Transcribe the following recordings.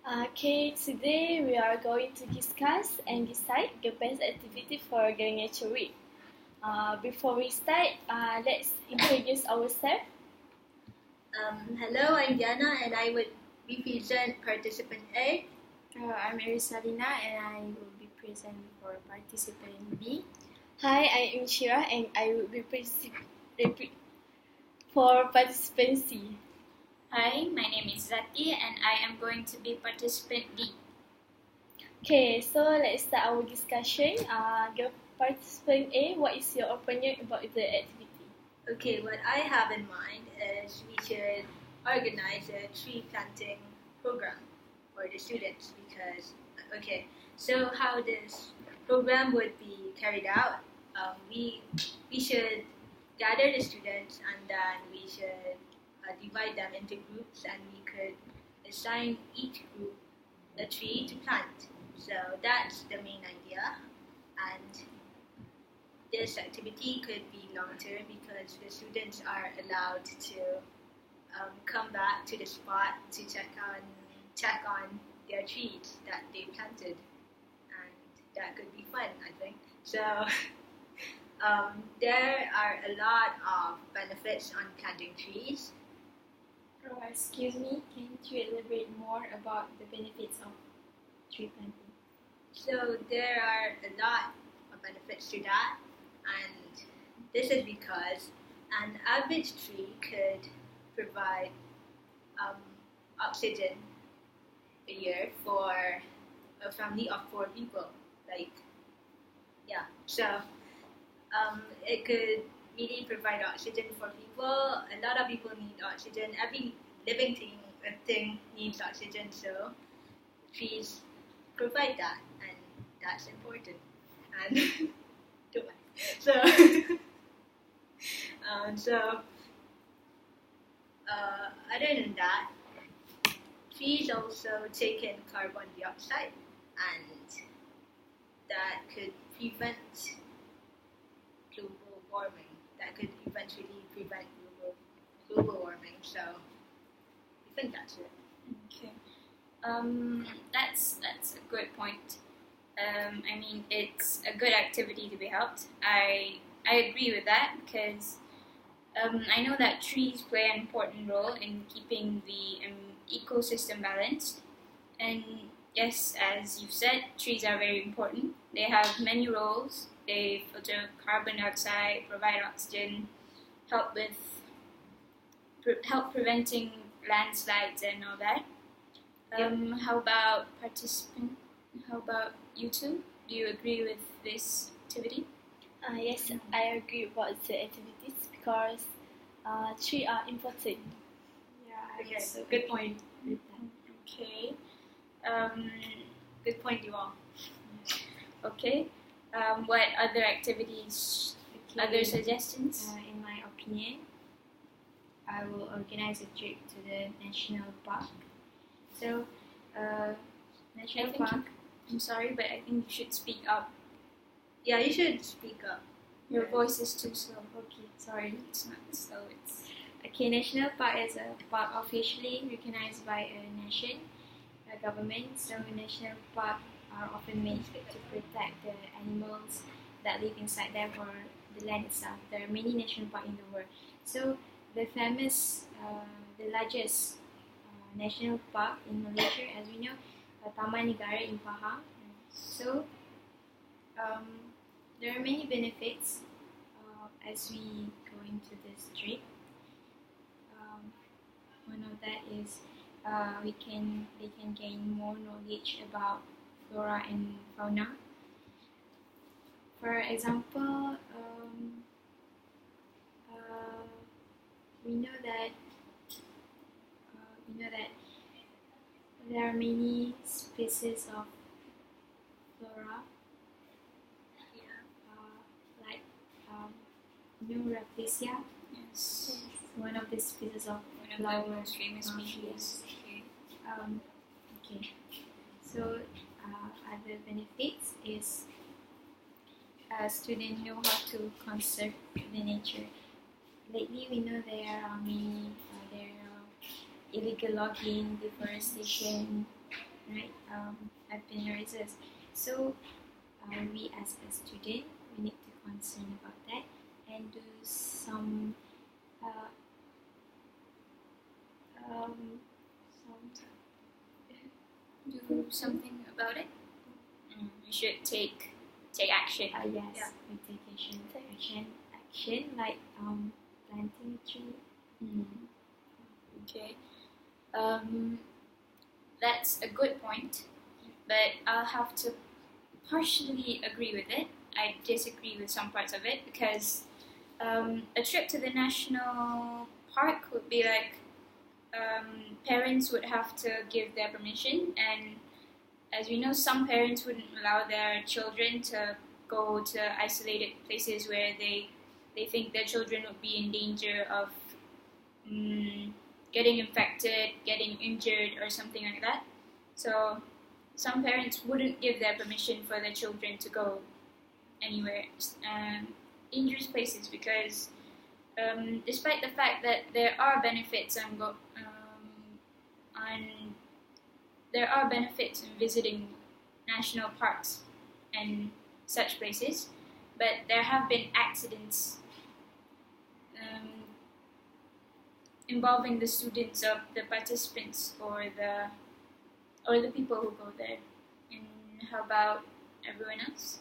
Today we are going to discuss and decide the best activity for Green Nature Week. Before we start, let's introduce ourselves. Hello, I'm Diana and I would represent participant A. I'm Erisalina and I will be present for participant B. Hi, I'm Inshira and I will be for participant C. Hi, my name is Zaki and I am going to be participant D. So let's start our discussion. The participant A, what is your opinion about the activity? Okay, what I have in mind is we should organize a tree planting program for the students because, so how this program would be carried out, we should gather the students and then we should divide them into groups and we could assign each group a tree to plant. So that's the main idea, and this activity could be long-term because the students are allowed to come back to the spot to check on their trees that they planted, and that could be fun, I think. So there are a lot of benefits on planting trees. Excuse me, can you elaborate more about the benefits of tree planting? So there are a lot of benefits to that, and this is because an average tree could provide oxygen a year for a family of 4 people. So it could really provide oxygen for people. A lot of people need oxygen. Every living thing needs oxygen, so trees provide that, and that's important. And other than that, trees also take in carbon dioxide, and that could prevent global warming. That could eventually prevent global warming. So I think that's it. Okay. That's a good point. I mean, it's a good activity to be helped. I agree with that because I know that trees play an important role in keeping the ecosystem balanced. And yes, as you said, trees are very important. They have many roles. They filter carbon dioxide, provide oxygen, help preventing landslides and all that. How about participant? How about you two? Do you agree with this activity? Yes, I agree about the activities because trees are important. Yeah, Okay, good point. Okay. Good point, you all. Okay. What other activities? Other suggestions? In my opinion, I will organize a trip to the national park. So, national park. I'm sorry, but I think you should speak up. Yeah, you should speak up. Your voice is too slow. Okay, sorry. It's not slow. It's Okay, national park is a park officially recognized by a nation, a government. So, national park are often made to protect the animals that live inside them or the land itself. There are many national parks in the world. So, the largest national park in Malaysia, as we know, Taman Negara in Pahang. So, there are many benefits as we go into this trip. One of that is they can gain more knowledge about flora and fauna. For example, we know that there are many species of flora, like Rafflesia. yes. One of the species of One of the most famous species. Okay. So other benefits is students know how to conserve the nature. Lately, we know there are illegal logging, deforestation, right? Advisors. So we as a student, we need to concern about that and do some uh, Do something about it. We should take action. yes, Yeah. we take action like planting a tree. Okay. That's a good point, but I'll have to partially agree with it. I disagree with some parts of it because a trip to the national park would be like parents would have to give their permission, and as we know, some parents wouldn't allow their children to go to isolated places where they think their children would be in danger of getting infected, getting injured, or something like that. So some parents wouldn't give their permission for their children to go anywhere dangerous places because despite the fact that there are benefits there are benefits in visiting national parks and such places, but there have been accidents involving the students of the participants or the people who go there. And how about everyone else?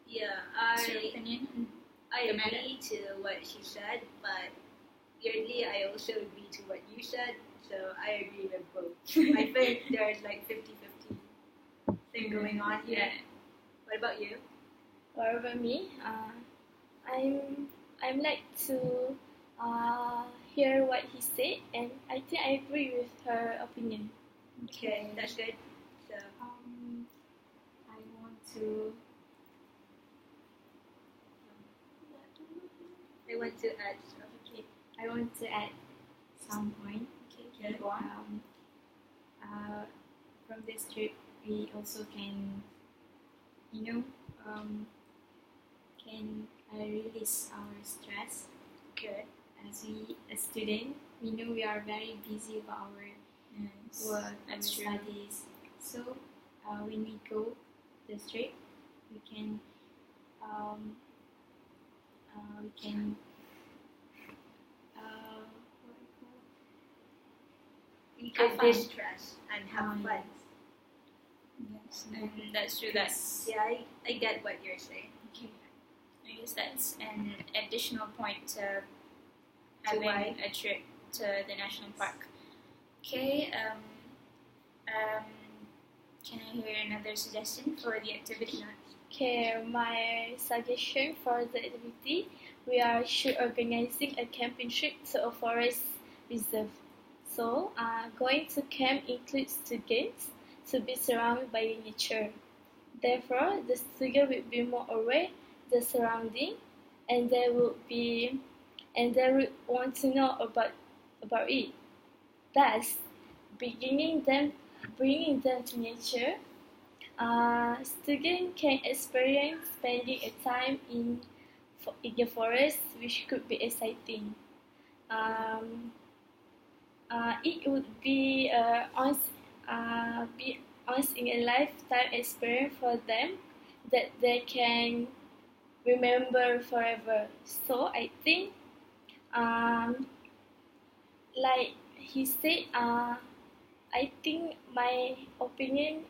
Yeah, What's your opinion? I the matter? agree to what she said, but weirdly, I also agree to what you said, so I agree with both. I think there's like 50-50 thing going on here. Yeah. What about you? What about me? I'm like to hear what he said, and I think I agree with her opinion. Okay, that's good. So, I want to I want to add stuff. I want to add some point. Okay, go on. From this trip, we also can, can release our stress. Okay. As a student, we know we are very busy with our Yes, work, that's our true. studies. So when we go this trip, we can We Have could fun. distress and have fun. Yes, and that's true. That's Yeah, I get what you're saying. I guess that's an additional point to To having why? a trip to the national park. Okay. Can I hear another suggestion for the activity? Okay, my suggestion for the activity, should organizing a camping trip to a forest reserve. So, going to camp includes students to be surrounded by nature. Therefore, the student will be more aware the surrounding, and they will want to know about it. Thus, bringing them to nature, students can experience spending a time in the forest, which could be exciting. It would be once in a lifetime experience for them that they can remember forever. So I think, like he said, I think my opinion,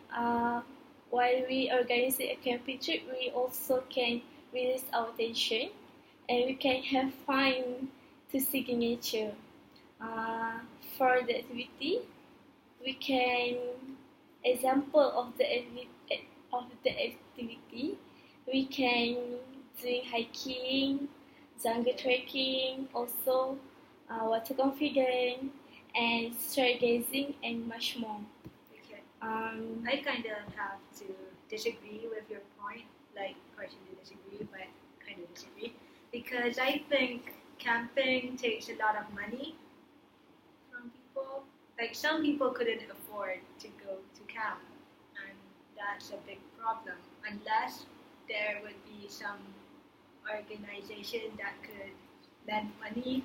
while we organize a camping trip, we also can release our tension and we can have fun to see the nature. For the activity, we can example of the activity. We can do hiking, jungle trekking, also water confidence, and stargazing, and much more. Okay. Um, I kind of have to disagree with your point. Like, partially disagree, but kind of disagree. Because I think camping takes a lot of money from people. Like, some people couldn't afford to go to camp, and that's a big problem. Unless there would be some organization that could lend money,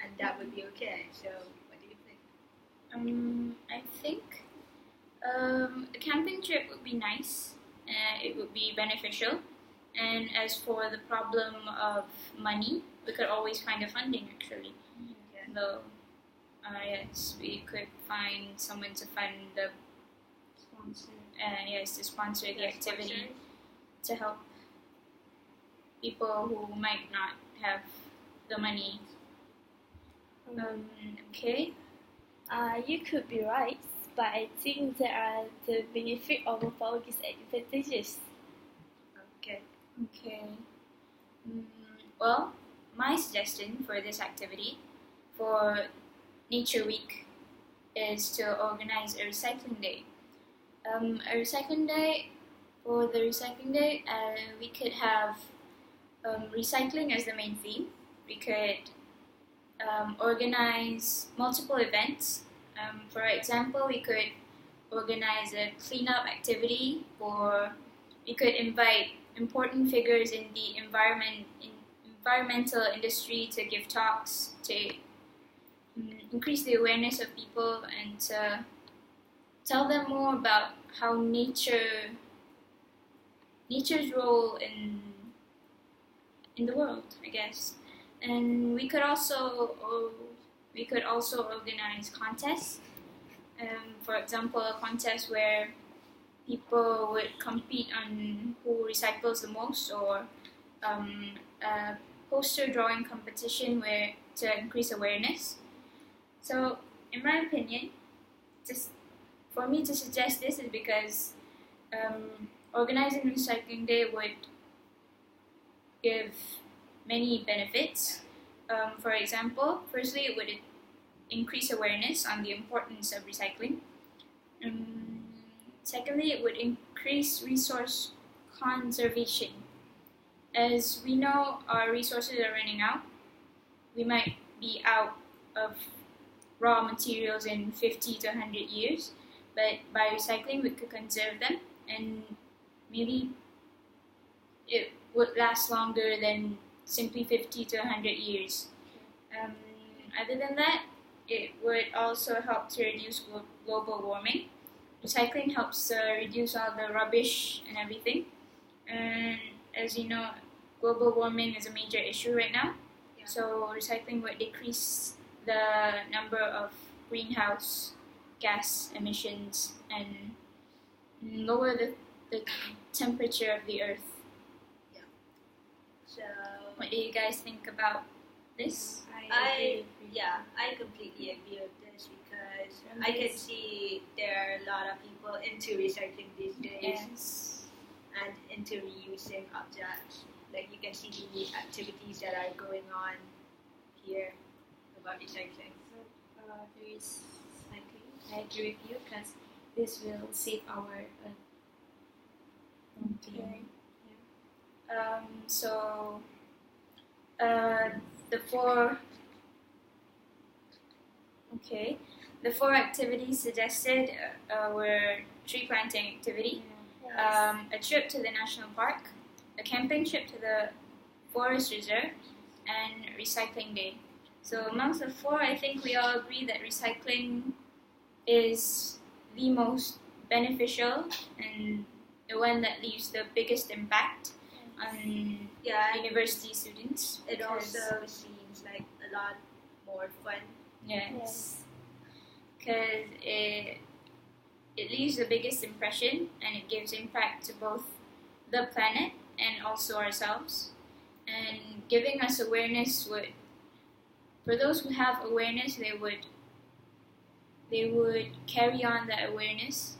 and that would be okay. So, what do you think? I think A camping trip would be nice. It would be beneficial. And as for the problem of money, we could always find a funding actually. Though, yes, we could find someone to fund the Sponsor. to sponsor the activity to help people who might not have the money. Okay. You could be right, but I think there are the benefit overpower disadvantages. Okay. Okay. Well, my suggestion for this activity for Nature Week is to organize a recycling day. A recycling day, for the recycling day, we could have recycling as the main theme. We could organize multiple events. For example, we could organize a cleanup activity, or we could invite important figures in the environmental industry to give talks to increase the awareness of people and to tell them more about how nature's role in the world, I guess. And we could also organize contests. For example, a contest where people would compete on who recycles the most, or a poster drawing competition where to increase awareness. So, in my opinion, for me to suggest this is because organizing recycling day would give many benefits. For example, firstly, it would increase awareness on the importance of recycling. Secondly, it would increase resource conservation. As we know, our resources are running out. We might be out of raw materials in 50 to 100 years, but by recycling we could conserve them, and maybe it would last longer than simply 50 to 100 years. Other than that, it would also help to reduce global warming. Recycling helps reduce all the rubbish and everything. And as you know, global warming is a major issue right now. Yeah. So recycling would decrease the number of greenhouse gas emissions and lower the temperature of the earth. So What do you guys think about this? I completely agree with this because I can see there are a lot of people into recycling these days Yes. and into reusing objects. Like you can see the activities that are going on here about recycling. So there is cycling. I agree with you because this will save our Earth. Okay. So the four activities suggested were tree planting activity, a trip to the national park, a camping trip to the forest reserve, and recycling day. So amongst the four, I think we all agree that recycling is the most beneficial and the one that leaves the biggest impact on university students. It because- also seems like a lot more fun. Yes. Because it leaves the biggest impression and it gives impact to both the planet and also ourselves. And giving us awareness for those who have awareness, they would carry on that awareness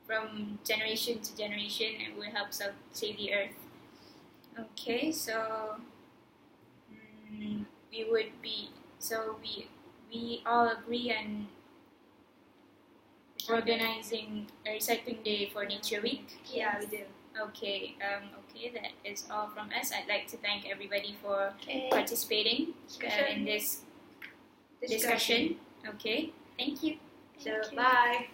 from generation to generation and would help save the earth. Okay, so we all agree on organizing a recycling day for Nature Week. Yeah, we do. Okay, that is all from us. I'd like to thank everybody for participating in this discussion. Okay, thank you. So Thank you. bye.